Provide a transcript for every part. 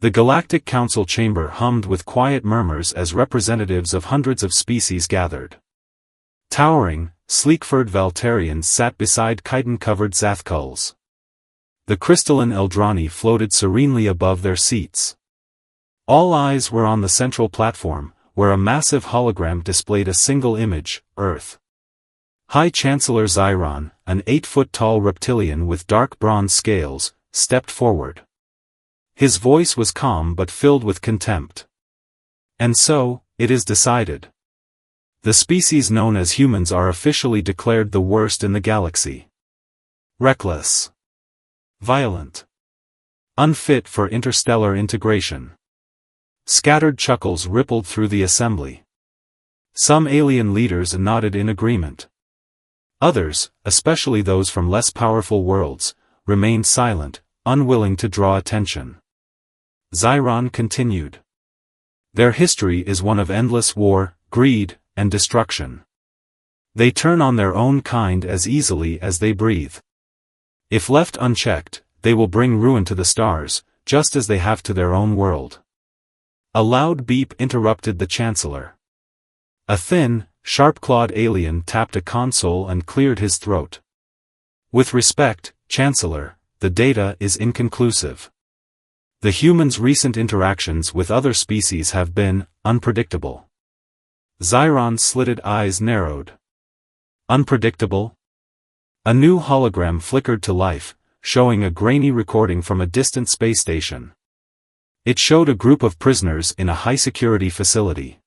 The Galactic Council chamber hummed with quiet murmurs as representatives of hundreds of species gathered. Towering, sleek-furred Valterians sat beside chitin-covered Zathkuls. The crystalline Eldrani floated serenely above their seats. All eyes were on the central platform, where a massive hologram displayed a single image, Earth. High Chancellor Xiron, an 8-foot-tall reptilian with dark bronze scales, stepped forward. His voice was calm but filled with contempt. And so, it is decided. The species known as humans are officially declared the worst in the galaxy. Reckless. Violent. Unfit for interstellar integration. Scattered chuckles rippled through the assembly. Some alien leaders nodded in agreement. Others, especially those from less powerful worlds, remained silent, unwilling to draw attention. Xiron continued. Their history is one of endless war, greed, and destruction. They turn on their own kind as easily as they breathe. If left unchecked, they will bring ruin to the stars, just as they have to their own world. A loud beep interrupted the Chancellor. A thin, sharp-clawed alien tapped a console and cleared his throat. With respect, Chancellor, the data is inconclusive. The humans' recent interactions with other species have been unpredictable. Xiron's slitted eyes narrowed. Unpredictable? A new hologram flickered to life, showing a grainy recording from a distant space station. It showed a group of prisoners in a high-security facility.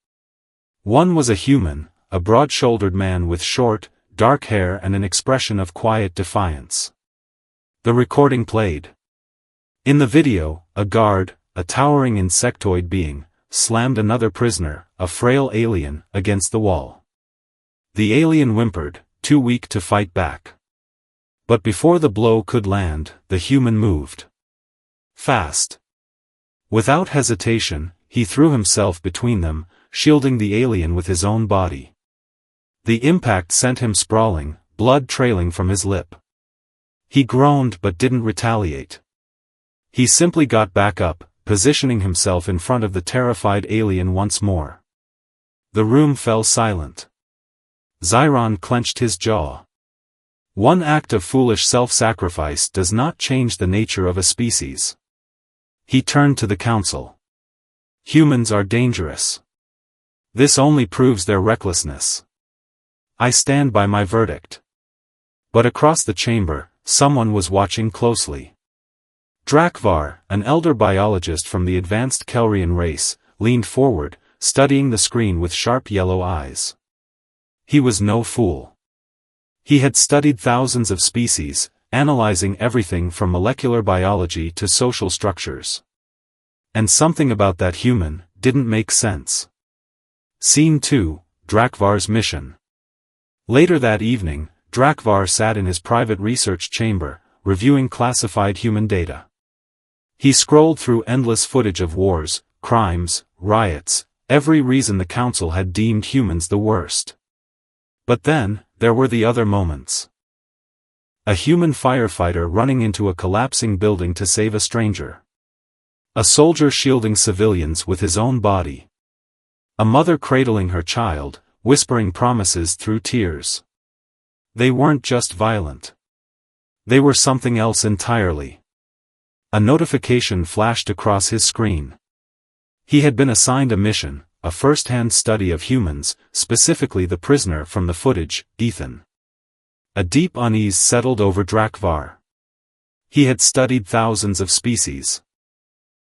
One was a human, a broad-shouldered man with short, dark hair and an expression of quiet defiance. The recording played. In the video, a guard, a towering insectoid being, slammed another prisoner, a frail alien, against the wall. The alien whimpered, too weak to fight back. But before the blow could land, the human moved. Fast. Without hesitation, he threw himself between them, shielding the alien with his own body. The impact sent him sprawling, blood trailing from his lip. He groaned but didn't retaliate. He simply got back up, positioning himself in front of the terrified alien once more. The room fell silent. Xiron clenched his jaw. One act of foolish self-sacrifice does not change the nature of a species. He turned to the council. Humans are dangerous. This only proves their recklessness. I stand by my verdict. But across the chamber, someone was watching closely. Drakvar, an elder biologist from the advanced Kelrian race, leaned forward, studying the screen with sharp yellow eyes. He was no fool. He had studied thousands of species, analyzing everything from molecular biology to social structures. And something about that human didn't make sense. Scene 2, Drakvar's mission. Later that evening, Drakvar sat in his private research chamber, reviewing classified human data. He scrolled through endless footage of wars, crimes, riots, every reason the council had deemed humans the worst. But then, there were the other moments. A human firefighter running into a collapsing building to save a stranger. A soldier shielding civilians with his own body. A mother cradling her child, whispering promises through tears. They weren't just violent. They were something else entirely. A notification flashed across his screen. He had been assigned a mission, a first-hand study of humans, specifically the prisoner from the footage, Ethan. A deep unease settled over Drakvar. He had studied thousands of species.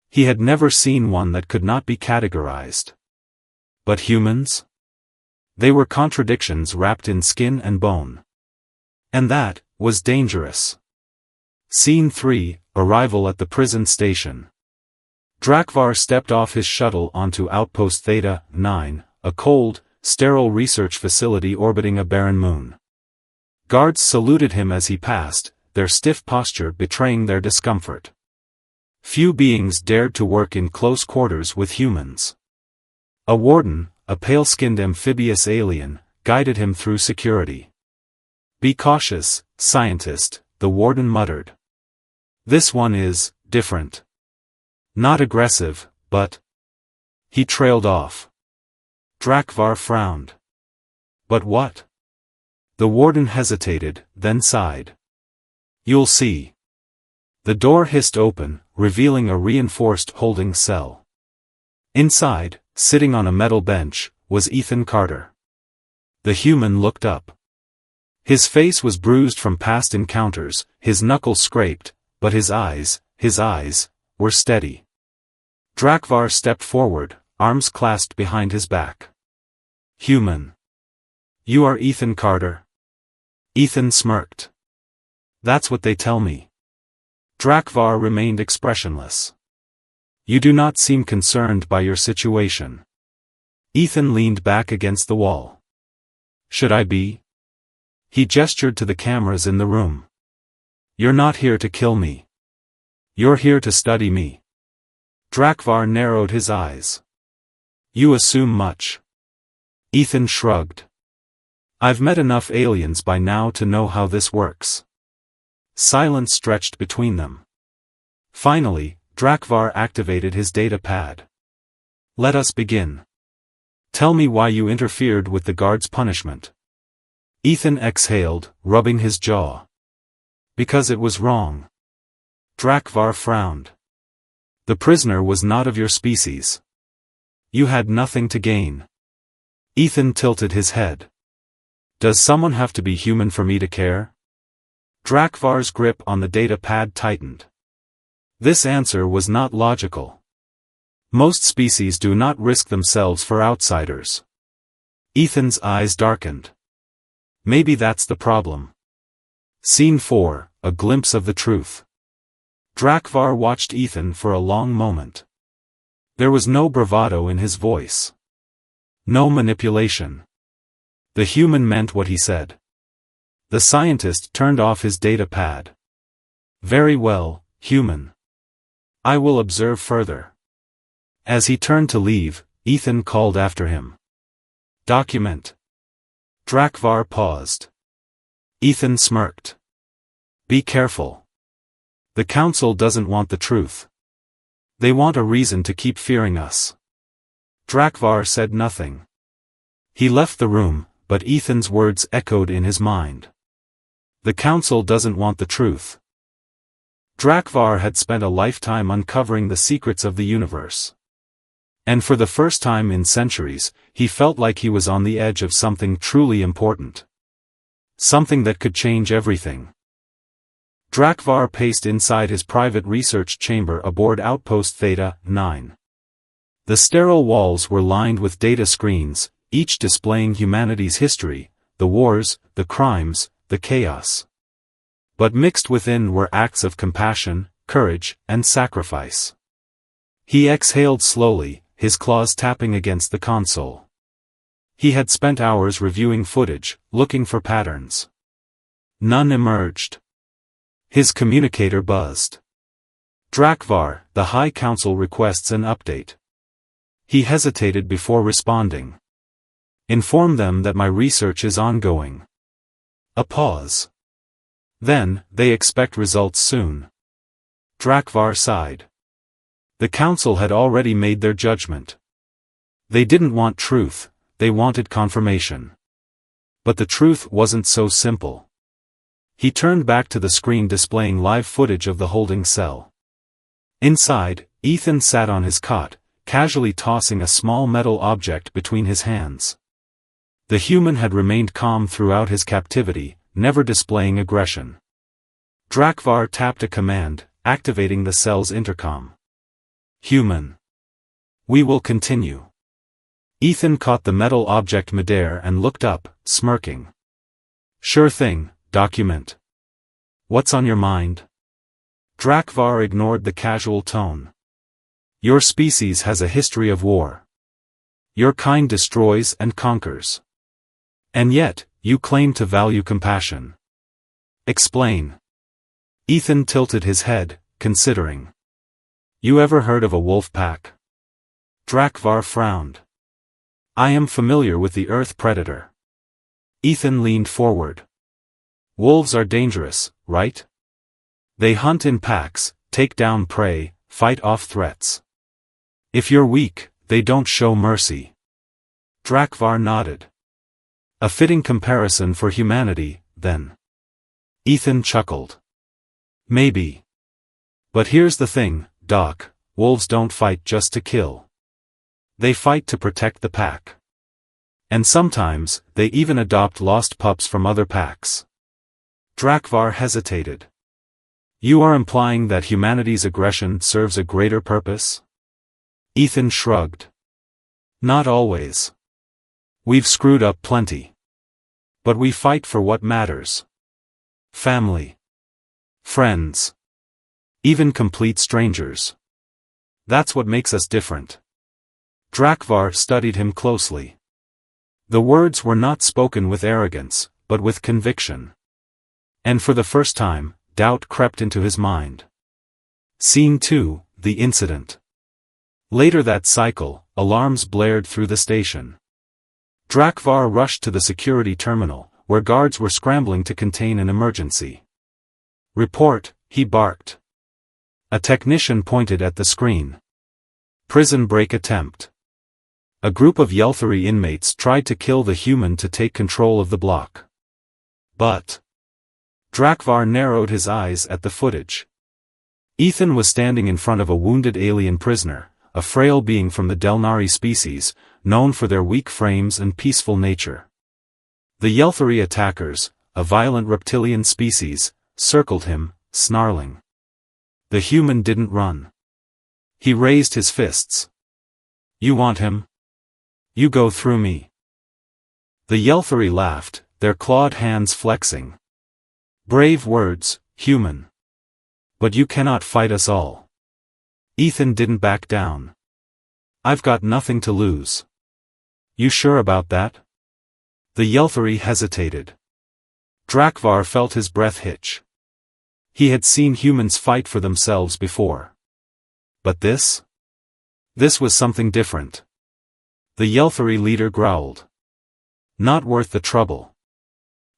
He had never seen one that could not be categorized. But humans? They were contradictions wrapped in skin and bone. And that was dangerous. Scene 3, Arrival at the prison station. Drakvar stepped off his shuttle onto Outpost Theta 9, a cold, sterile research facility orbiting a barren moon. Guards saluted him as he passed, their stiff posture betraying their discomfort. Few beings dared to work in close quarters with humans. A warden, a pale-skinned amphibious alien, guided him through security. "Be cautious, scientist," the warden muttered. "This one is different." Not aggressive, but... He trailed off. Drakvar frowned. But what? The warden hesitated, then sighed. You'll see. The door hissed open, revealing a reinforced holding cell. Inside, sitting on a metal bench, was Ethan Carter. The human looked up. His face was bruised from past encounters, his knuckles scraped, but his eyes, were steady. Drakvar stepped forward, arms clasped behind his back. Human. You are Ethan Carter? Ethan smirked. That's what they tell me. Drakvar remained expressionless. You do not seem concerned by your situation. Ethan leaned back against the wall. Should I be? He gestured to the cameras in the room. You're not here to kill me. You're here to study me. Drakvar narrowed his eyes. You assume much. Ethan shrugged. I've met enough aliens by now to know how this works. Silence stretched between them. Finally, Drakvar activated his data pad. Let us begin. Tell me why you interfered with the guard's punishment. Ethan exhaled, rubbing his jaw. Because it was wrong. Drakvar frowned. The prisoner was not of your species. You had nothing to gain. Ethan tilted his head. Does someone have to be human for me to care? Drakvar's grip on the data pad tightened. This answer was not logical. Most species do not risk themselves for outsiders. Ethan's eyes darkened. Maybe that's the problem. Scene 4, a glimpse of the truth. Drakvar watched Ethan for a long moment. There was no bravado in his voice. No manipulation. The human meant what he said. The scientist turned off his data pad. Very well, human. I will observe further. As he turned to leave, Ethan called after him. Document. Drakvar paused. Ethan smirked. Be careful. The council doesn't want the truth. They want a reason to keep fearing us. Drakvar said nothing. He left the room, but Ethan's words echoed in his mind. The council doesn't want the truth. Drakvar had spent a lifetime uncovering the secrets of the universe. And for the first time in centuries, he felt like he was on the edge of something truly important. Something that could change everything. Drakvar paced inside his private research chamber aboard Outpost Theta 9. The sterile walls were lined with data screens, each displaying humanity's history, the wars, the crimes, the chaos. But mixed within were acts of compassion, courage, and sacrifice. He exhaled slowly, his claws tapping against the console. He had spent hours reviewing footage, looking for patterns. None emerged. His communicator buzzed. Drakvar, the High Council requests an update. He hesitated before responding. Inform them that my research is ongoing. A pause. Then, they expect results soon. Drakvar sighed. The council had already made their judgment. They didn't want truth, they wanted confirmation. But the truth wasn't so simple. He turned back to the screen displaying live footage of the holding cell. Inside, Ethan sat on his cot, casually tossing a small metal object between his hands. The human had remained calm throughout his captivity, never displaying aggression. Drakvar tapped a command, activating the cell's intercom. Human. We will continue. Ethan caught the metal object midair and looked up, smirking. Sure thing, document. What's on your mind? Drakvar ignored the casual tone. Your species has a history of war. Your kind destroys and conquers. And yet, you claim to value compassion. Explain. Ethan tilted his head, considering. You ever heard of a wolf pack? Drakvar frowned. I am familiar with the Earth predator. Ethan leaned forward. Wolves are dangerous, right? They hunt in packs, take down prey, fight off threats. If you're weak, they don't show mercy. Drakvar nodded. A fitting comparison for humanity, then. Ethan chuckled. Maybe. But here's the thing, Doc, wolves don't fight just to kill. They fight to protect the pack. And sometimes, they even adopt lost pups from other packs. Drakvar hesitated. You are implying that humanity's aggression serves a greater purpose? Ethan shrugged. Not always. We've screwed up plenty. But we fight for what matters. Family. Friends. Even complete strangers. That's what makes us different. Drakvar studied him closely. The words were not spoken with arrogance, but with conviction. And for the first time, doubt crept into his mind. Scene 2, the incident. Later that cycle, alarms blared through the station. Drakvar rushed to the security terminal, where guards were scrambling to contain an emergency. Report, he barked. A technician pointed at the screen. Prison break attempt. A group of Yelthari inmates tried to kill the human to take control of the block. But Drakvar narrowed his eyes at the footage. Ethan was standing in front of a wounded alien prisoner, a frail being from the Delnari species, known for their weak frames and peaceful nature. The Yelthari attackers, a violent reptilian species, circled him, snarling. The human didn't run. He raised his fists. You want him? You go through me. The Yelthari laughed, their clawed hands flexing. Brave words, human. But you cannot fight us all. Ethan didn't back down. I've got nothing to lose. You sure about that? The Yelthari hesitated. Drakvar felt his breath hitch. He had seen humans fight for themselves before. But this? This was something different. The Yelthari leader growled. Not worth the trouble.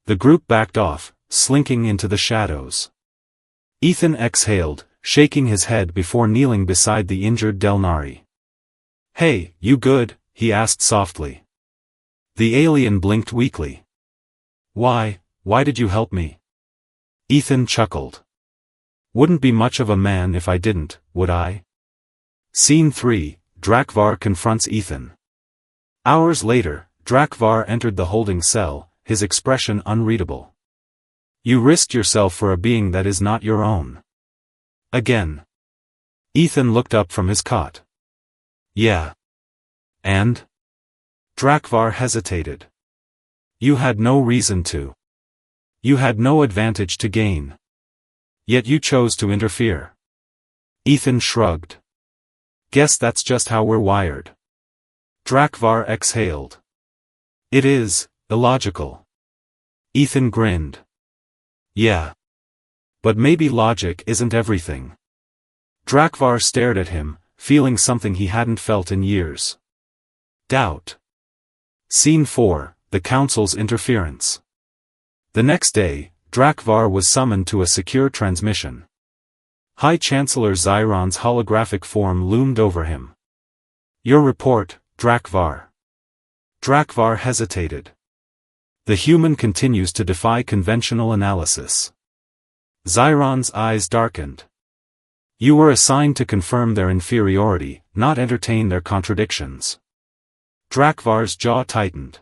The group backed off, slinking into the shadows. Ethan exhaled, shaking his head before kneeling beside the injured Delnari. Hey, you good? He asked softly. The alien blinked weakly. Why did you help me? Ethan chuckled. Wouldn't be much of a man if I didn't, would I? Scene 3, Drakvar confronts Ethan. Hours later, Drakvar entered the holding cell, his expression unreadable. You risked yourself for a being that is not your own. Again. Ethan looked up from his cot. Yeah. And? Drakvar hesitated. You had no reason to. You had no advantage to gain. Yet you chose to interfere. Ethan shrugged. Guess that's just how we're wired. Drakvar exhaled. It is, illogical. Ethan grinned. Yeah. But maybe logic isn't everything. Drakvar stared at him, feeling something he hadn't felt in years. Doubt. Scene 4, the Council's interference. The next day, Drakvar was summoned to a secure transmission. High Chancellor Zyron's holographic form loomed over him. Your report, Drakvar. Drakvar hesitated. The human continues to defy conventional analysis. Zyron's eyes darkened. You were assigned to confirm their inferiority, not entertain their contradictions. Drakvar's jaw tightened.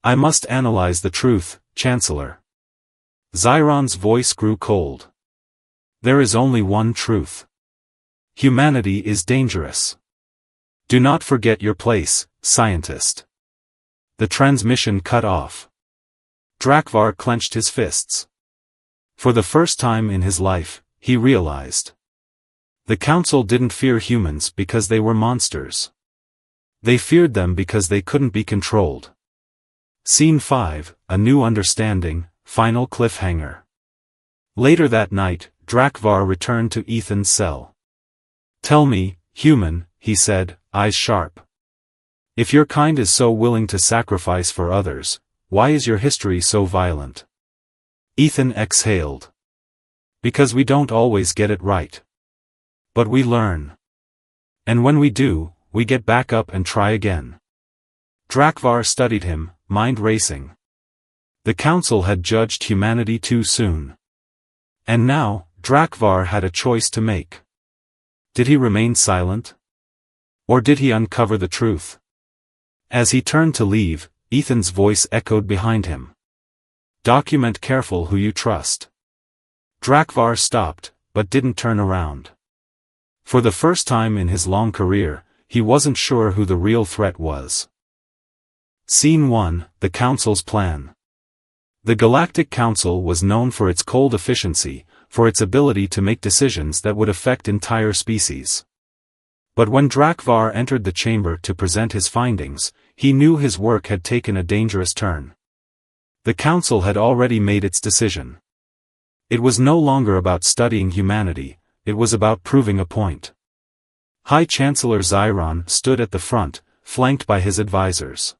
I must analyze the truth, Chancellor. Zyron's voice grew cold. There is only one truth. Humanity is dangerous. Do not forget your place, scientist. The transmission cut off. Drakvar clenched his fists. For the first time in his life, he realized. The Council didn't fear humans because they were monsters. They feared them because they couldn't be controlled. Scene 5, a new understanding, final cliffhanger. Later that night, Drakvar returned to Ethan's cell. Tell me, human, he said, eyes sharp. If your kind is so willing to sacrifice for others, why is your history so violent? Ethan exhaled. Because we don't always get it right. But we learn. And when we do, we get back up and try again. Drakvar studied him, mind racing. The council had judged humanity too soon. And now, Drakvar had a choice to make. Did he remain silent? Or did he uncover the truth? As he turned to leave, Ethan's voice echoed behind him. Document careful who you trust. Drakvar stopped, but didn't turn around. For the first time in his long career, he wasn't sure who the real threat was. Scene 1, The Council's Plan. The Galactic Council was known for its cold efficiency, for its ability to make decisions that would affect entire species. But when Drakvar entered the chamber to present his findings, he knew his work had taken a dangerous turn. The Council had already made its decision. It was no longer about studying humanity, it was about proving a point. High Chancellor Xiron stood at the front, flanked by his advisors.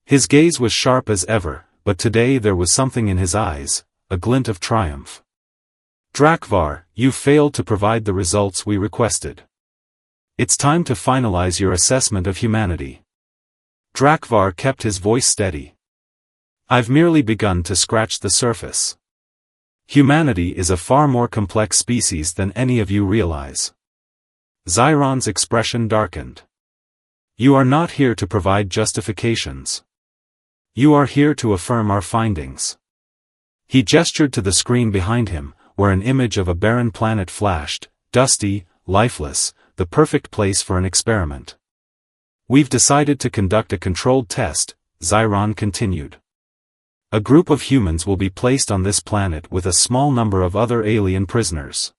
His gaze was sharp as ever, but today there was something in his eyes, a glint of triumph. Drakvar, you failed to provide the results we requested. It's time to finalize your assessment of humanity. Drakvar kept his voice steady. I've merely begun to scratch the surface. Humanity is a far more complex species than any of you realize. Xiron's expression darkened. You are not here to provide justifications. You are here to affirm our findings. He gestured to the screen behind him, where an image of a barren planet flashed, dusty, lifeless, the perfect place for an experiment. We've decided to conduct a controlled test, Xiron continued. A group of humans will be placed on this planet with a small number of other alien prisoners.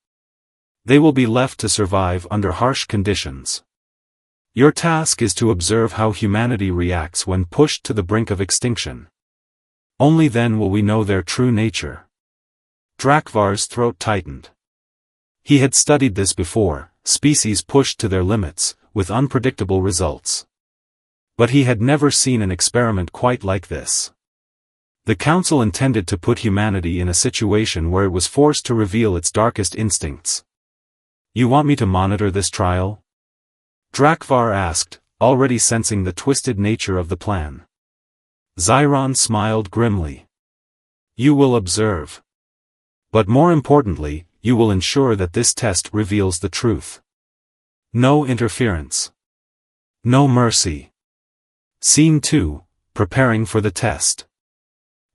They will be left to survive under harsh conditions. Your task is to observe how humanity reacts when pushed to the brink of extinction. Only then will we know their true nature. Drakvar's throat tightened. He had studied this before, species pushed to their limits, with unpredictable results. But he had never seen an experiment quite like this. The Council intended to put humanity in a situation where it was forced to reveal its darkest instincts. You want me to monitor this trial? Drakvar asked, already sensing the twisted nature of the plan. Xiron smiled grimly. You will observe. But more importantly, you will ensure that this test reveals the truth. No interference. No mercy. Scene 2, Preparing for the Test.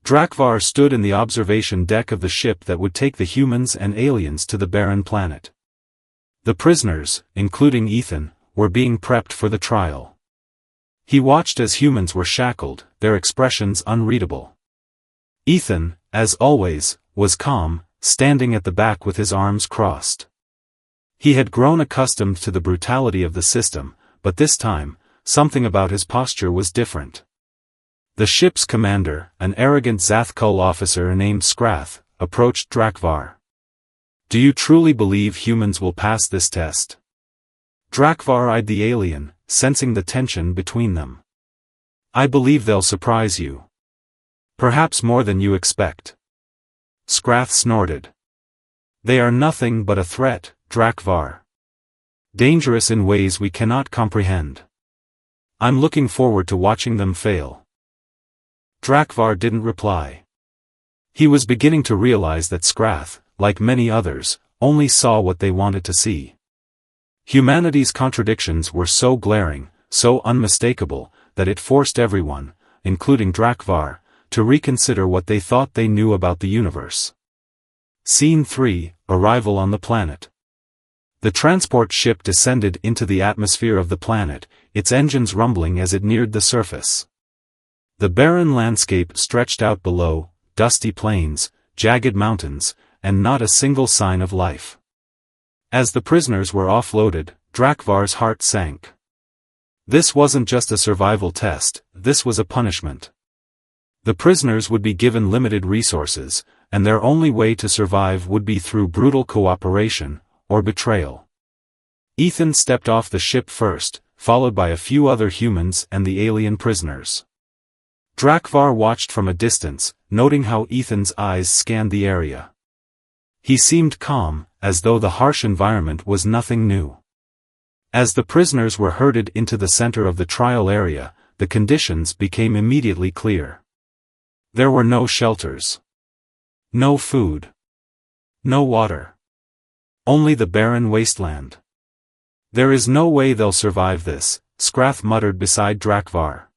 Drakvar stood in the observation deck of the ship that would take the humans and aliens to the barren planet. The prisoners, including Ethan, were being prepped for the trial. He watched as humans were shackled, their expressions unreadable. Ethan, as always, was calm, standing at the back with his arms crossed. He had grown accustomed to the brutality of the system, but this time, something about his posture was different. The ship's commander, an arrogant Zathkul officer named Skrath, approached Drakvar. Do you truly believe humans will pass this test? Drakvar eyed the alien, sensing the tension between them. I believe they'll surprise you. Perhaps more than you expect. Skrath snorted. They are nothing but a threat, Drakvar. Dangerous in ways we cannot comprehend. I'm looking forward to watching them fail. Drakvar didn't reply. He was beginning to realize that Skrath, like many others, only saw what they wanted to see. Humanity's contradictions were so glaring, so unmistakable, that it forced everyone, including Drakvar, to reconsider what they thought they knew about the universe. Scene 3, Arrival on the planet. The transport ship descended into the atmosphere of the planet, its engines rumbling as it neared the surface. The barren landscape stretched out below, dusty plains, jagged mountains, and not a single sign of life. As the prisoners were offloaded, Drakvar's heart sank. This wasn't just a survival test, this was a punishment. The prisoners would be given limited resources, and their only way to survive would be through brutal cooperation, or betrayal. Ethan stepped off the ship first, followed by a few other humans and the alien prisoners. Drakvar watched from a distance, noting how Ethan's eyes scanned the area. He seemed calm, as though the harsh environment was nothing new. As the prisoners were herded into the center of the trial area, the conditions became immediately clear. There were no shelters. No food. No water. Only the barren wasteland. "There is no way they'll survive this," Scrath muttered beside Drakvar.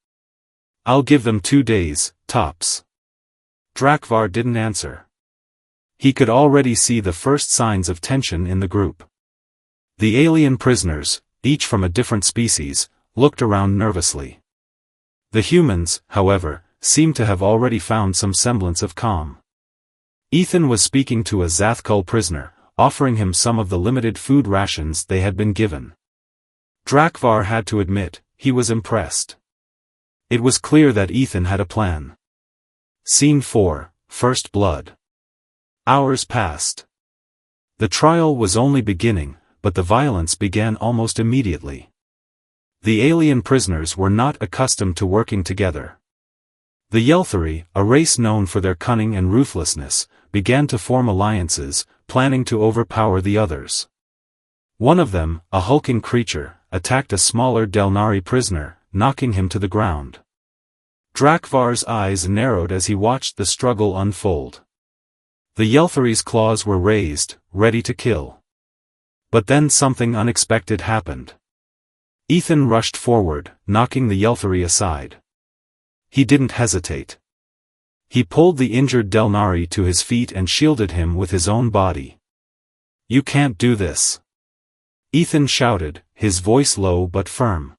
"I'll give them 2 days, tops." Drakvar didn't answer. He could already see the first signs of tension in the group. The alien prisoners, each from a different species, looked around nervously. The humans, however, seemed to have already found some semblance of calm. Ethan was speaking to a Zathkul prisoner, offering him some of the limited food rations they had been given. Drakvar had to admit, he was impressed. It was clear that Ethan had a plan. Scene 4, First Blood. Hours passed. The trial was only beginning, but the violence began almost immediately. The alien prisoners were not accustomed to working together. The Yelthari, a race known for their cunning and ruthlessness, began to form alliances, planning to overpower the others. One of them, a hulking creature, attacked a smaller Delnari prisoner, knocking him to the ground. Drakvar's eyes narrowed as he watched the struggle unfold. The Yelthari's claws were raised, ready to kill. But then something unexpected happened. Ethan rushed forward, knocking the Yelthari aside. He didn't hesitate. He pulled the injured Delnari to his feet and shielded him with his own body. "You can't do this," Ethan shouted, his voice low but firm.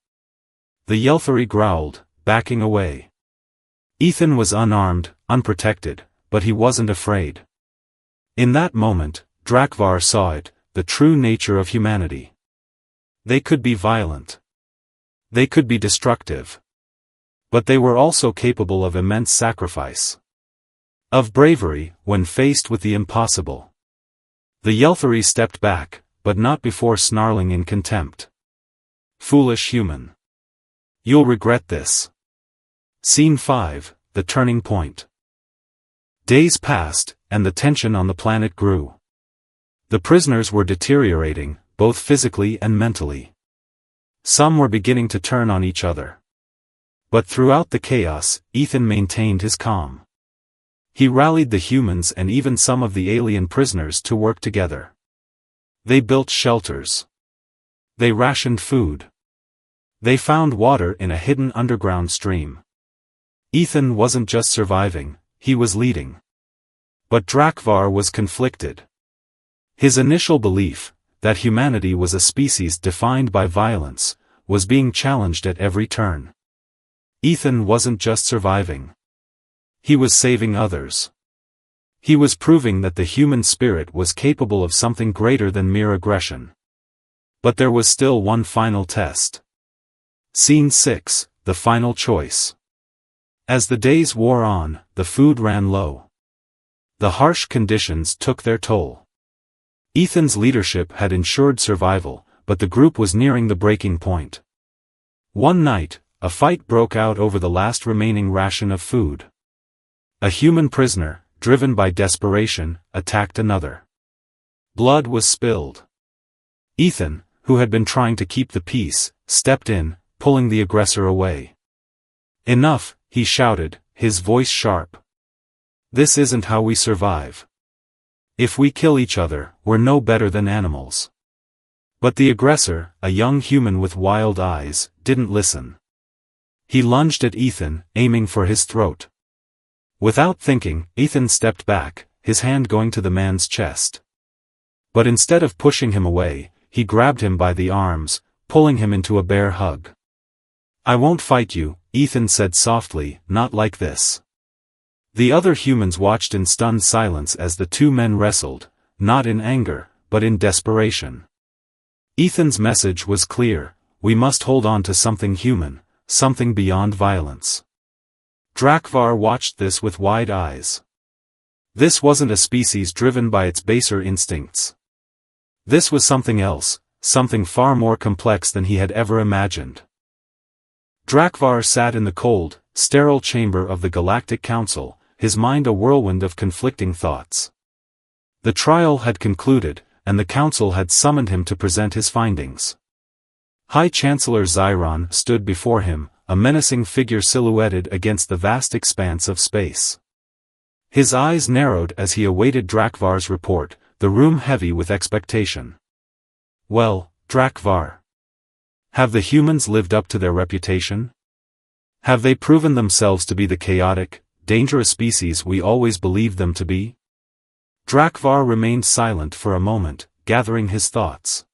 The Yelthari growled, backing away. Ethan was unarmed, unprotected, but he wasn't afraid. In that moment, Drakvar saw it, the true nature of humanity. They could be violent. They could be destructive. But they were also capable of immense sacrifice. Of bravery, when faced with the impossible. The Yelthari stepped back, but not before snarling in contempt. "Foolish human. You'll regret this." Scene 5, The Turning Point. Days passed, and the tension on the planet grew. The prisoners were deteriorating, both physically and mentally. Some were beginning to turn on each other. But throughout the chaos, Ethan maintained his calm. He rallied the humans and even some of the alien prisoners to work together. They built shelters. They rationed food. They found water in a hidden underground stream. Ethan wasn't just surviving, he was leading. But Drakvar was conflicted. His initial belief, that humanity was a species defined by violence, was being challenged at every turn. Ethan wasn't just surviving. He was saving others. He was proving that the human spirit was capable of something greater than mere aggression. But there was still one final test. Scene 6, The Final Choice. As the days wore on, the food ran low. The harsh conditions took their toll. Ethan's leadership had ensured survival, but the group was nearing the breaking point. One night, a fight broke out over the last remaining ration of food. A human prisoner, driven by desperation, attacked another. Blood was spilled. Ethan, who had been trying to keep the peace, stepped in, pulling the aggressor away. "Enough," he shouted, his voice sharp. "This isn't how we survive. If we kill each other, we're no better than animals." But the aggressor, a young human with wild eyes, didn't listen. He lunged at Ethan, aiming for his throat. Without thinking, Ethan stepped back, his hand going to the man's chest. But instead of pushing him away, he grabbed him by the arms, pulling him into a bear hug. "I won't fight you," Ethan said softly, "not like this." The other humans watched in stunned silence as the two men wrestled, not in anger, but in desperation. Ethan's message was clear: we must hold on to something human, something beyond violence. Drakvar watched this with wide eyes. This wasn't a species driven by its baser instincts. This was something else, something far more complex than he had ever imagined. Drakvar sat in the cold, sterile chamber of the Galactic Council, his mind a whirlwind of conflicting thoughts. The trial had concluded, and the council had summoned him to present his findings. High Chancellor Xiron stood before him, a menacing figure silhouetted against the vast expanse of space. His eyes narrowed as he awaited Drakvar's report, the room heavy with expectation. "Well, Drakvar. Have the humans lived up to their reputation? Have they proven themselves to be the chaotic, dangerous species we always believed them to be?" Drakvar remained silent for a moment, gathering his thoughts.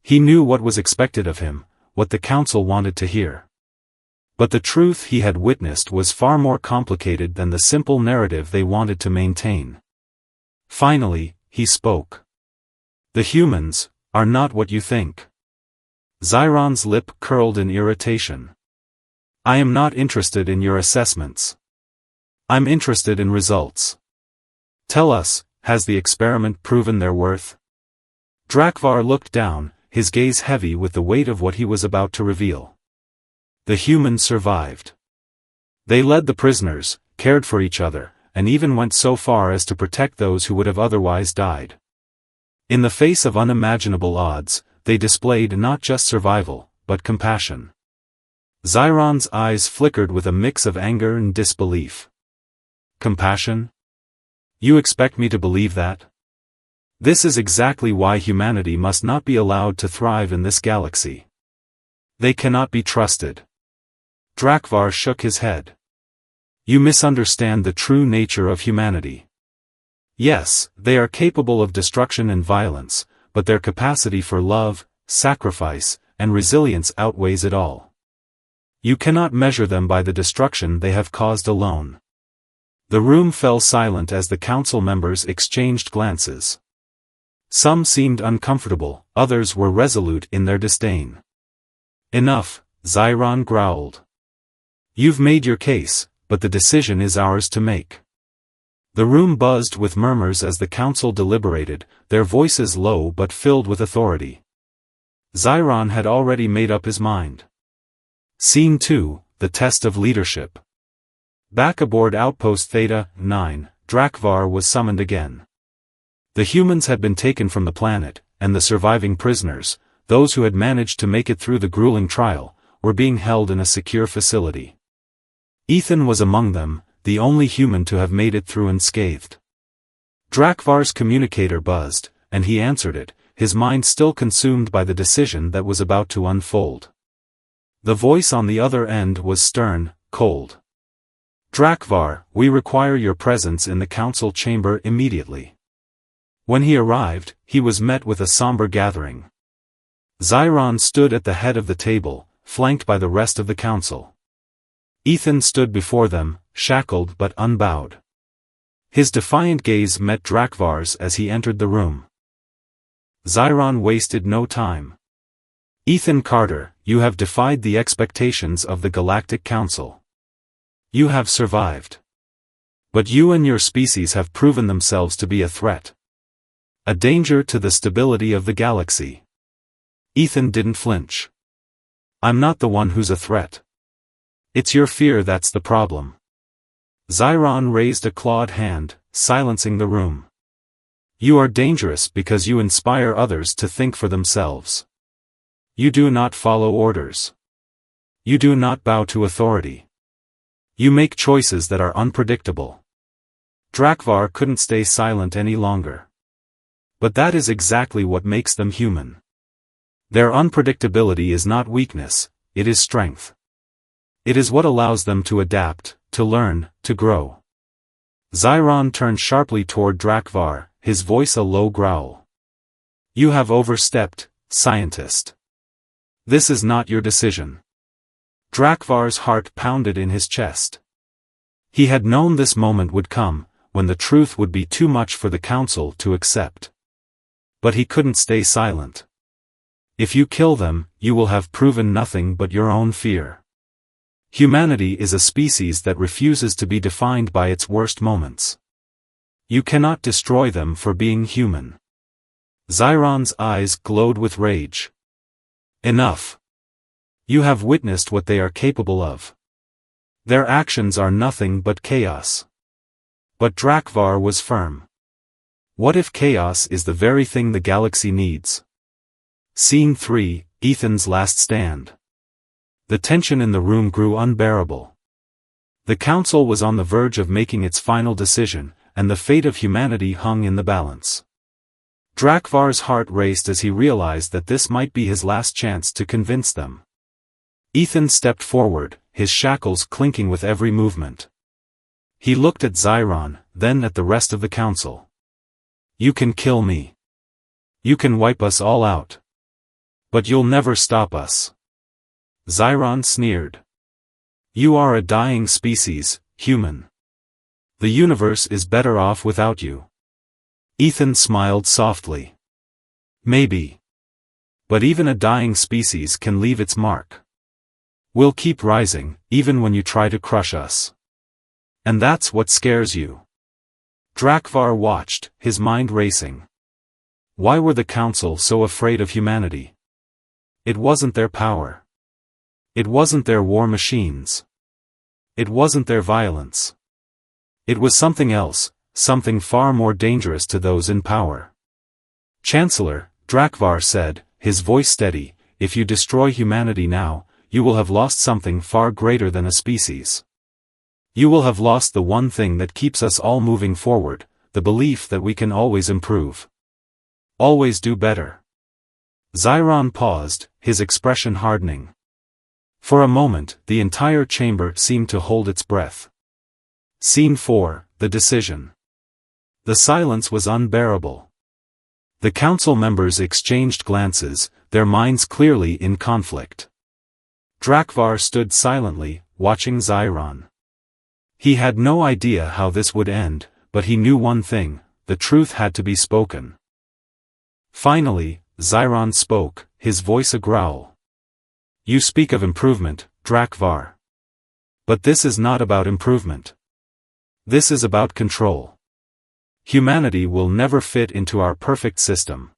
He knew what was expected of him, what the council wanted to hear. But the truth he had witnessed was far more complicated than the simple narrative they wanted to maintain. Finally, he spoke. "The humans are not what you think." Xiron's lip curled in irritation. "I am not interested in your assessments. I'm interested in results. Tell us, has the experiment proven their worth?" Drakvar looked down, his gaze heavy with the weight of what he was about to reveal. The humans survived. They led the prisoners, cared for each other, and even went so far as to protect those who would have otherwise died. In the face of unimaginable odds, they displayed not just survival, but compassion. Xiron's eyes flickered with a mix of anger and disbelief. "Compassion? You expect me to believe that? This is exactly why humanity must not be allowed to thrive in this galaxy. They cannot be trusted." Drakvar shook his head. "You misunderstand the true nature of humanity. Yes, they are capable of destruction and violence, but their capacity for love, sacrifice, and resilience outweighs it all. You cannot measure them by the destruction they have caused alone." The room fell silent as the council members exchanged glances. Some seemed uncomfortable, others were resolute in their disdain. "Enough," Xiron growled. "You've made your case, but the decision is ours to make." The room buzzed with murmurs as the council deliberated, their voices low but filled with authority. Xiron had already made up his mind. Scene 2, the test of leadership. Back aboard Outpost Theta 9, Drakvar was summoned again. The humans had been taken from the planet, and the surviving prisoners, those who had managed to make it through the grueling trial, were being held in a secure facility. Ethan was among them, the only human to have made it through unscathed. Drakvar's communicator buzzed, and he answered it, his mind still consumed by the decision that was about to unfold. The voice on the other end was stern, cold. "Drakvar, we require your presence in the council chamber immediately." When he arrived, he was met with a somber gathering. Xiron stood at the head of the table, flanked by the rest of the council. Ethan stood before them, shackled but unbowed. His defiant gaze met Drakvar's as he entered the room. Xiron wasted no time. "Ethan Carter, you have defied the expectations of the Galactic Council. You have survived. But you and your species have proven themselves to be a threat. A danger to the stability of the galaxy." Ethan didn't flinch. "I'm not the one who's a threat. It's your fear that's the problem." Xiron raised a clawed hand, silencing the room. "You are dangerous because you inspire others to think for themselves. You do not follow orders. You do not bow to authority. You make choices that are unpredictable." Drakvar couldn't stay silent any longer. But that is exactly what makes them human. Their unpredictability is not weakness, it is strength. It is what allows them to adapt, to learn, to grow. Xiron turned sharply toward Drakvar, his voice a low growl. "You have overstepped, scientist. This is not your decision." Drakvar's heart pounded in his chest. He had known this moment would come, when the truth would be too much for the council to accept. But he couldn't stay silent. "If you kill them, you will have proven nothing but your own fear. Humanity is a species that refuses to be defined by its worst moments. You cannot destroy them for being human." Xiron's eyes glowed with rage. "Enough. You have witnessed what they are capable of. Their actions are nothing but chaos." But Drakvar was firm. What if chaos is the very thing the galaxy needs? Scene 3, Ethan's last stand. The tension in the room grew unbearable. The council was on the verge of making its final decision, and the fate of humanity hung in the balance. Drakvar's heart raced as he realized that this might be his last chance to convince them. Ethan stepped forward, his shackles clinking with every movement. He looked at Xiron, then at the rest of the council. You can kill me. You can wipe us all out. But you'll never stop us. Xiron sneered. You are a dying species, human. The universe is better off without you. Ethan smiled softly. Maybe. But even a dying species can leave its mark. We'll keep rising, even when you try to crush us. And that's what scares you. Drakvar watched, his mind racing. Why were the council so afraid of humanity? It wasn't their power. It wasn't their war machines. It wasn't their violence. It was something else, something far more dangerous to those in power. Chancellor, Drakvar said, his voice steady, if you destroy humanity now, you will have lost something far greater than a species. You will have lost the one thing that keeps us all moving forward, the belief that we can always improve. Always do better. Xiron paused, his expression hardening. For a moment, the entire chamber seemed to hold its breath. Scene 4, the decision. The silence was unbearable. The council members exchanged glances, their minds clearly in conflict. Drakvar stood silently, watching Xiron. He had no idea how this would end, but he knew one thing, the truth had to be spoken. Finally, Xiron spoke, his voice a growl. You speak of improvement, Drakvar. But this is not about improvement. This is about control. Humanity will never fit into our perfect system.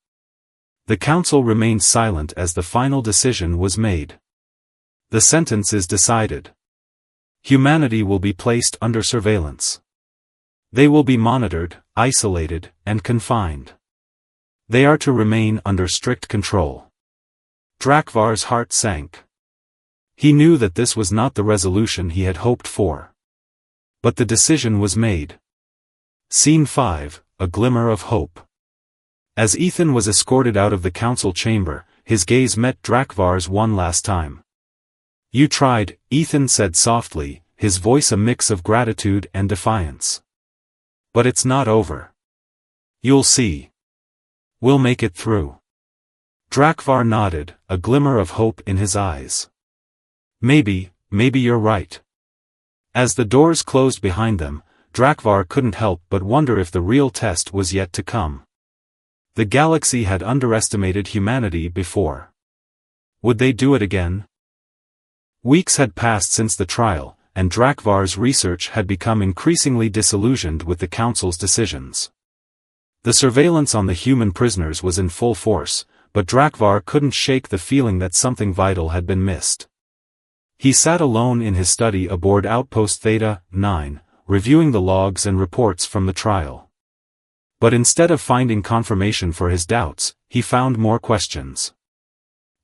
The council remained silent as the final decision was made. The sentence is decided. Humanity will be placed under surveillance. They will be monitored, isolated, and confined. They are to remain under strict control. Drakvar's heart sank. He knew that this was not the resolution he had hoped for. But the decision was made. Scene 5, a glimmer of hope. As Ethan was escorted out of the council chamber, his gaze met Drakvar's one last time. You tried, Ethan said softly, his voice a mix of gratitude and defiance. But it's not over. You'll see. We'll make it through. Drakvar nodded, a glimmer of hope in his eyes. Maybe you're right. As the doors closed behind them, Drakvar couldn't help but wonder if the real test was yet to come. The galaxy had underestimated humanity before. Would they do it again? Weeks had passed since the trial, and Drakvar's research had become increasingly disillusioned with the council's decisions. The surveillance on the human prisoners was in full force, but Drakvar couldn't shake the feeling that something vital had been missed. He sat alone in his study aboard Outpost Theta 9, reviewing the logs and reports from the trial. But instead of finding confirmation for his doubts, he found more questions.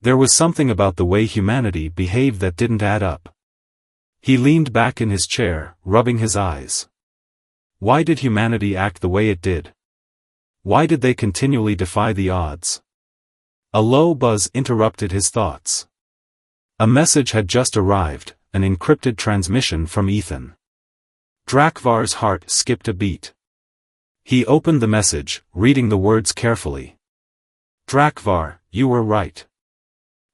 There was something about the way humanity behaved that didn't add up. He leaned back in his chair, rubbing his eyes. Why did humanity act the way it did? Why did they continually defy the odds? A low buzz interrupted his thoughts. A message had just arrived, an encrypted transmission from Ethan. Drakvar's heart skipped a beat. He opened the message, reading the words carefully. Drakvar, you were right.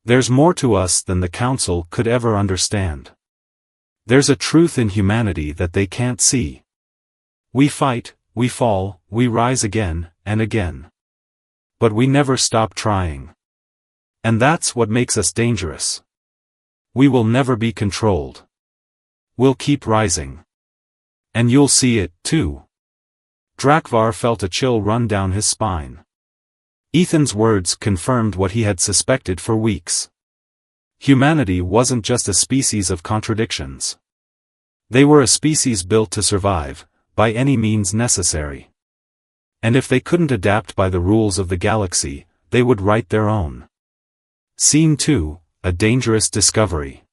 There's more to us than the Council could ever understand. There's a truth in humanity that they can't see. We fight, we fall, we rise again, and again. But we never stop trying. And that's what makes us dangerous. We will never be controlled. We'll keep rising. And you'll see it, too. Drakvar felt a chill run down his spine. Ethan's words confirmed what he had suspected for weeks. Humanity wasn't just a species of contradictions. They were a species built to survive, by any means necessary. And if they couldn't adapt by the rules of the galaxy, they would write their own. Scene 2, a dangerous discovery.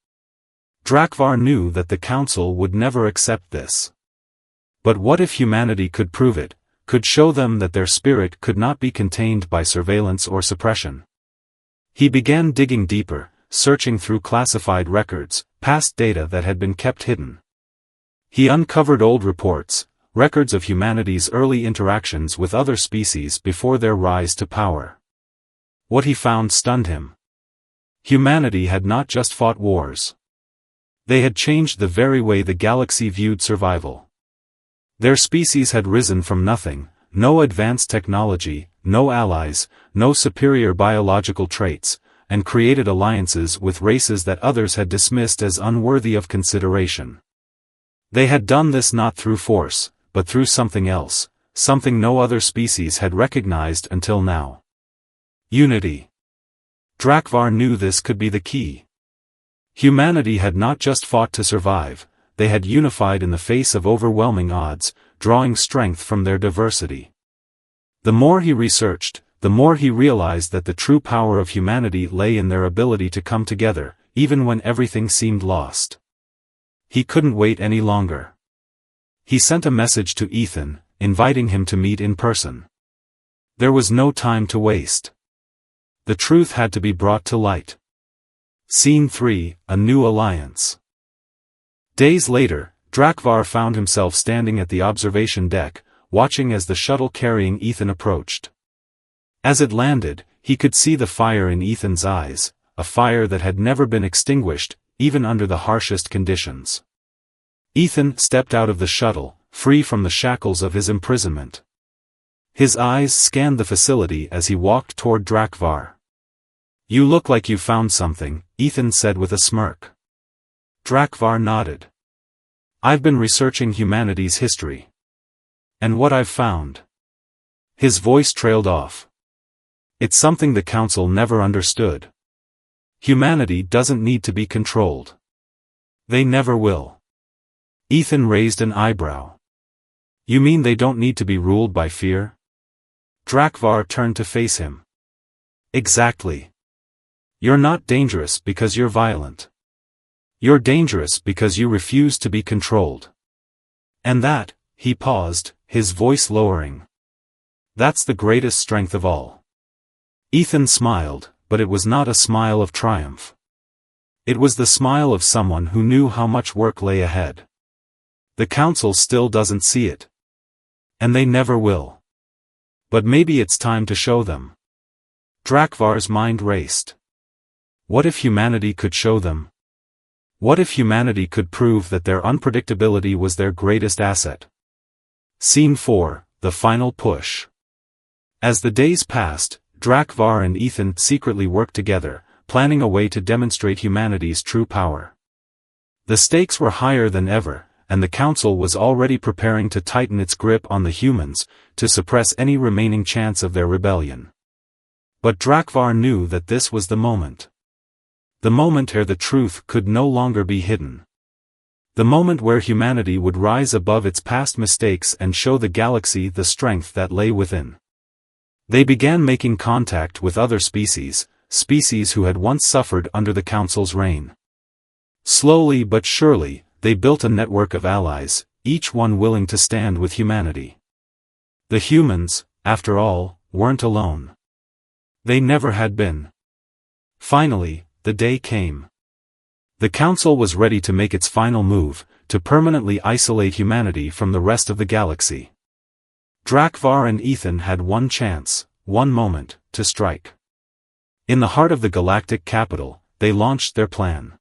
Drakvar knew that the Council would never accept this. But what if humanity could prove it, could show them that their spirit could not be contained by surveillance or suppression? He began digging deeper, searching through classified records, past data that had been kept hidden. He uncovered old reports, records of humanity's early interactions with other species before their rise to power. What he found stunned him. Humanity had not just fought wars. They had changed the very way the galaxy viewed survival. Their species had risen from nothing, no advanced technology, no allies, no superior biological traits, and created alliances with races that others had dismissed as unworthy of consideration. They had done this not through force, but through something else, something no other species had recognized until now. Unity. Drakvar knew this could be the key. Humanity had not just fought to survive, they had unified in the face of overwhelming odds, drawing strength from their diversity. The more he researched, the more he realized that the true power of humanity lay in their ability to come together, even when everything seemed lost. He couldn't wait any longer. He sent a message to Ethan, inviting him to meet in person. There was no time to waste. The truth had to be brought to light. Scene 3, a new alliance. Days later, Drakvar found himself standing at the observation deck, watching as the shuttle carrying Ethan approached. As it landed, he could see the fire in Ethan's eyes, a fire that had never been extinguished, even under the harshest conditions. Ethan stepped out of the shuttle, free from the shackles of his imprisonment. His eyes scanned the facility as he walked toward Drakvar. "You look like you found something," Ethan said with a smirk. Drakvar nodded. "I've been researching humanity's history. And what I've found." His voice trailed off. "It's something the Council never understood. Humanity doesn't need to be controlled. They never will." Ethan raised an eyebrow. "You mean they don't need to be ruled by fear?" Drakvar turned to face him. "Exactly. You're not dangerous because you're violent. You're dangerous because you refuse to be controlled. And that," he paused, his voice lowering. "That's the greatest strength of all." Ethan smiled, but it was not a smile of triumph. It was the smile of someone who knew how much work lay ahead. The Council still doesn't see it. And they never will. But maybe it's time to show them. Drakvar's mind raced. What if humanity could show them? What if humanity could prove that their unpredictability was their greatest asset? Scene 4, the final push. As the days passed, Drakvar and Ethan secretly worked together, planning a way to demonstrate humanity's true power. The stakes were higher than ever, and the Council was already preparing to tighten its grip on the humans, to suppress any remaining chance of their rebellion. But Drakvar knew that this was the moment. The moment where the truth could no longer be hidden. The moment where humanity would rise above its past mistakes and show the galaxy the strength that lay within. They began making contact with other species, species who had once suffered under the Council's reign. Slowly but surely, they built a network of allies, each one willing to stand with humanity. The humans, after all, weren't alone. They never had been. Finally, the day came. The Council was ready to make its final move, to permanently isolate humanity from the rest of the galaxy. Drakvar and Ethan had one chance, one moment, to strike. In the heart of the galactic capital, they launched their plan.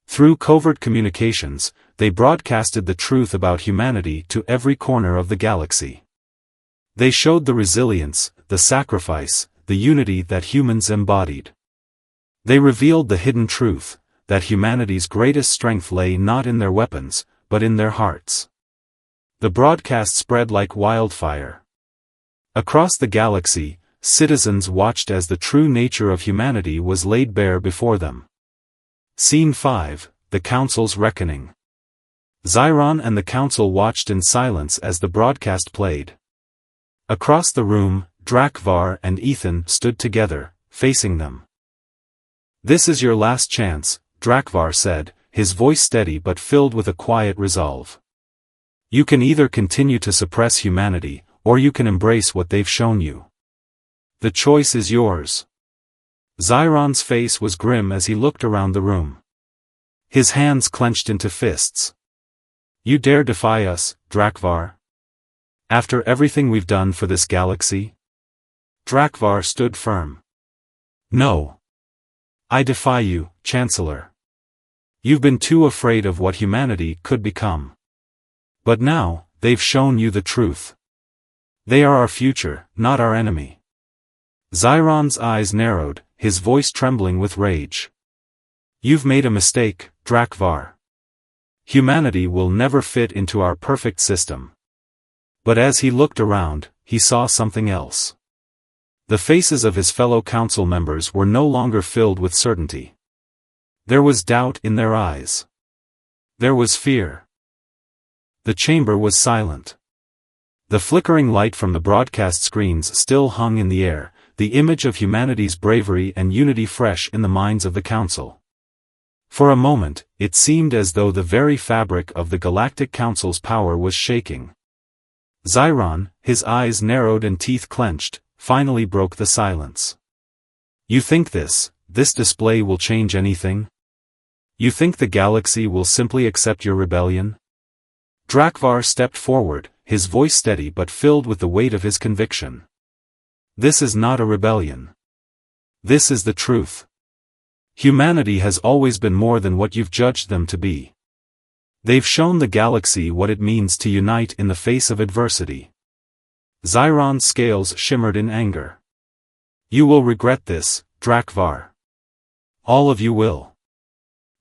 Through covert communications, they broadcasted the truth about humanity to every corner of the galaxy. They showed the resilience, the sacrifice, the unity that humans embodied. They revealed the hidden truth, that humanity's greatest strength lay not in their weapons, but in their hearts. The broadcast spread like wildfire. Across the galaxy, citizens watched as the true nature of humanity was laid bare before them. Scene 5, the Council's Reckoning. Zyron and the Council watched in silence as the broadcast played. Across the room, Drakvar and Ethan stood together, facing them. "This is your last chance," Drakvar said, his voice steady but filled with a quiet resolve. "You can either continue to suppress humanity, or you can embrace what they've shown you. The choice is yours." Zyron's face was grim as he looked around the room. His hands clenched into fists. "You dare defy us, Drakvar? After everything we've done for this galaxy?" Drakvar stood firm. "No. I defy you, Chancellor. You've been too afraid of what humanity could become. But now, they've shown you the truth. They are our future, not our enemy." Zyron's eyes narrowed, his voice trembling with rage. "You've made a mistake, Drakvar. Humanity will never fit into our perfect system." But as he looked around, he saw something else. The faces of his fellow council members were no longer filled with certainty. There was doubt in their eyes. There was fear. The chamber was silent. The flickering light from the broadcast screens still hung in the air, the image of humanity's bravery and unity fresh in the minds of the council. For a moment, it seemed as though the very fabric of the Galactic Council's power was shaking. Zyron, his eyes narrowed and teeth clenched, finally broke the silence. "You think this display will change anything? You think the galaxy will simply accept your rebellion?" Drakvar stepped forward, his voice steady but filled with the weight of his conviction. "This is not a rebellion. This is the truth. Humanity has always been more than what you've judged them to be. They've shown the galaxy what it means to unite in the face of adversity." Zyron's scales shimmered in anger. "You will regret this, Drakvar. All of you will."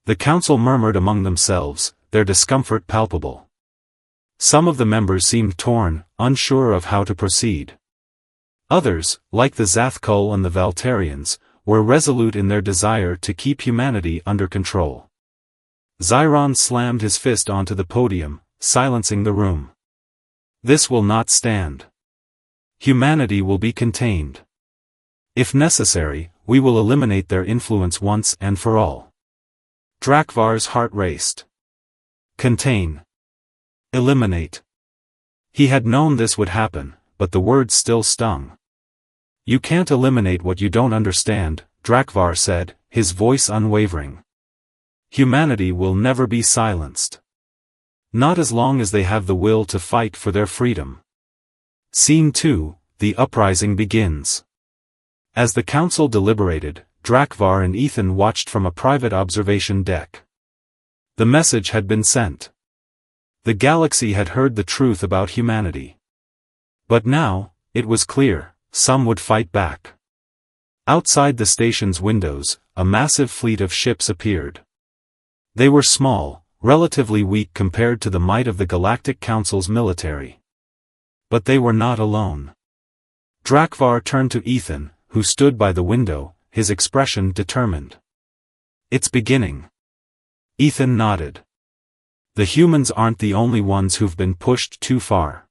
The council murmured among themselves, their discomfort palpable. Some of the members seemed torn, unsure of how to proceed. Others, like the Zathkul and the Valterians, were resolute in their desire to keep humanity under control. Zyron slammed his fist onto the podium, silencing the room. "This will not stand. Humanity will be contained. If necessary, we will eliminate their influence once and for all." Drakvar's heart raced. Contain. Eliminate. He had known this would happen, but the words still stung. "You can't eliminate what you don't understand," Drakvar said, his voice unwavering. "Humanity will never be silenced. Not as long as they have the will to fight for their freedom." Scene 2, the uprising begins. As the council deliberated, Drakvar and Ethan watched from a private observation deck. The message had been sent. The galaxy had heard the truth about humanity. But now, it was clear, some would fight back. Outside the station's windows, a massive fleet of ships appeared. They were small, relatively weak compared to the might of the Galactic Council's military. But they were not alone. Drakvar turned to Ethan, who stood by the window, his expression determined. "It's beginning." Ethan nodded. "The humans aren't the only ones who've been pushed too far.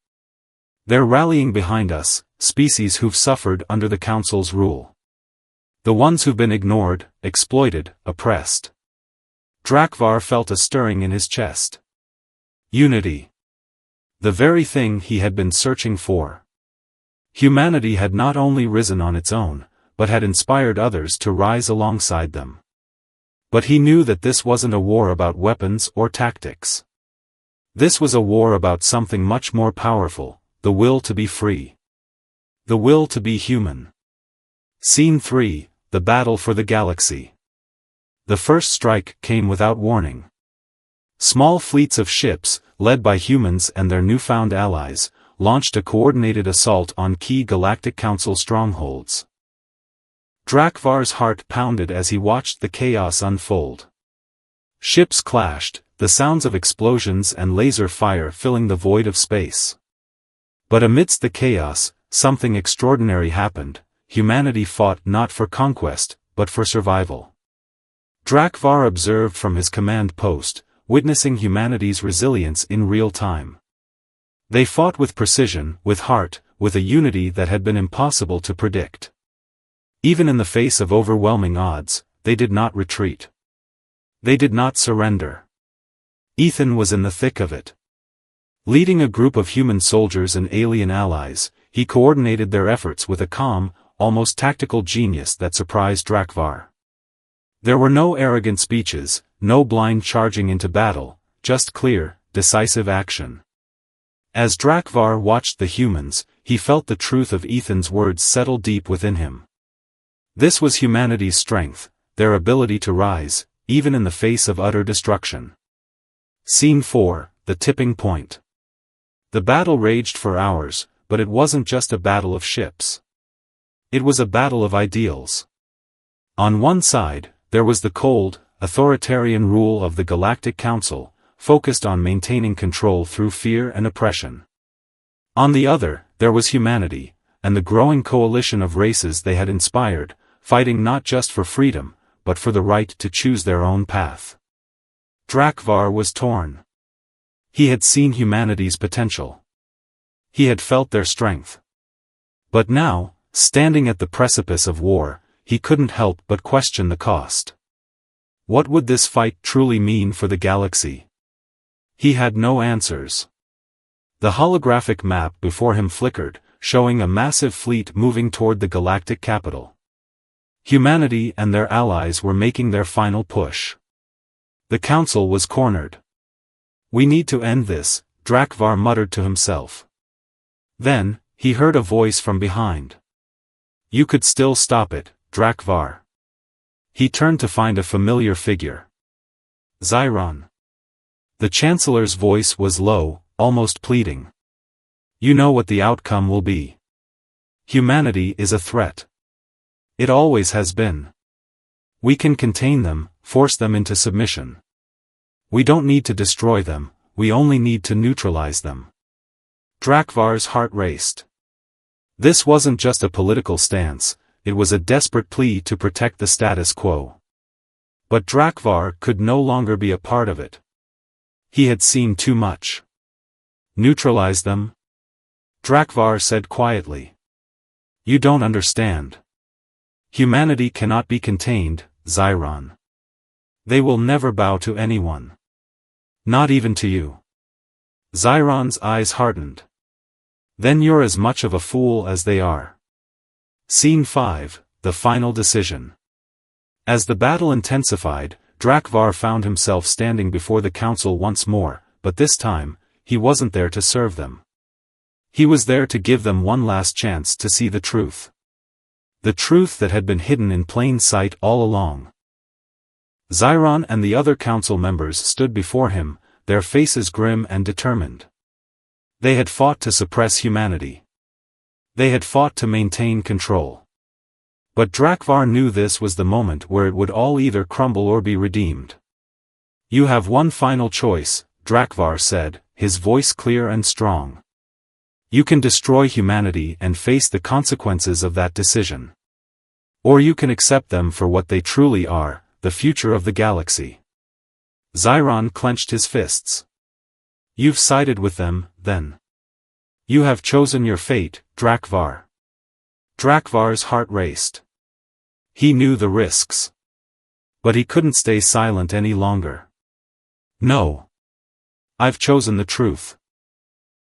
They're rallying behind us, species who've suffered under the Council's rule. The ones who've been ignored, exploited, oppressed." Drakvar felt a stirring in his chest. Unity. The very thing he had been searching for. Humanity had not only risen on its own, but had inspired others to rise alongside them. But he knew that this wasn't a war about weapons or tactics. This was a war about something much more powerful, the will to be free. The will to be human. Scene 3, the battle for the galaxy. The first strike came without warning. Small fleets of ships, led by humans and their newfound allies, launched a coordinated assault on key Galactic Council strongholds. Drakvar's heart pounded as he watched the chaos unfold. Ships clashed, the sounds of explosions and laser fire filling the void of space. But amidst the chaos, something extraordinary happened. Humanity fought not for conquest, but for survival. Drakvar observed from his command post, witnessing humanity's resilience in real time. They fought with precision, with heart, with a unity that had been impossible to predict. Even in the face of overwhelming odds, they did not retreat. They did not surrender. Ethan was in the thick of it. Leading a group of human soldiers and alien allies, he coordinated their efforts with a calm, almost tactical genius that surprised Drakvar. There were no arrogant speeches, no blind charging into battle, just clear, decisive action. As Drakvar watched the humans, he felt the truth of Ethan's words settle deep within him. This was humanity's strength, their ability to rise, even in the face of utter destruction. Scene 4, The Tipping Point. The battle raged for hours, but it wasn't just a battle of ships. It was a battle of ideals. On one side, there was the cold, authoritarian rule of the Galactic Council, focused on maintaining control through fear and oppression. On the other, there was humanity, and the growing coalition of races they had inspired, fighting not just for freedom, but for the right to choose their own path. Drakvar was torn. He had seen humanity's potential. He had felt their strength. But now, standing at the precipice of war, he couldn't help but question the cost. What would this fight truly mean for the galaxy? He had no answers. The holographic map before him flickered, showing a massive fleet moving toward the galactic capital. Humanity and their allies were making their final push. The council was cornered. "We need to end this," Drakvar muttered to himself. Then, he heard a voice from behind. "You could still stop it, Drakvar." He turned to find a familiar figure. Zyron. The Chancellor's voice was low, almost pleading. "You know what the outcome will be. Humanity is a threat. It always has been. We can contain them, force them into submission. We don't need to destroy them, we only need to neutralize them." Drakvar's heart raced. This wasn't just a political stance, it was a desperate plea to protect the status quo. But Drakvar could no longer be a part of it. He had seen too much. "Neutralize them?" Drakvar said quietly. "You don't understand. Humanity cannot be contained, Zyron. They will never bow to anyone. Not even to you." Zyron's eyes hardened. "Then you're as much of a fool as they are." Scene 5, The Final Decision. As the battle intensified, Drakvar found himself standing before the council once more, but this time, he wasn't there to serve them. He was there to give them one last chance to see the truth. The truth that had been hidden in plain sight all along. Zyron and the other council members stood before him, their faces grim and determined. They had fought to suppress humanity. They had fought to maintain control. But Drakvar knew this was the moment where it would all either crumble or be redeemed. "You have one final choice," Drakvar said, his voice clear and strong. "You can destroy humanity and face the consequences of that decision. Or you can accept them for what they truly are, the future of the galaxy." Zyron clenched his fists. "You've sided with them, then. You have chosen your fate, Drakvar." Drakvar's heart raced. He knew the risks. But he couldn't stay silent any longer. "No. I've chosen the truth.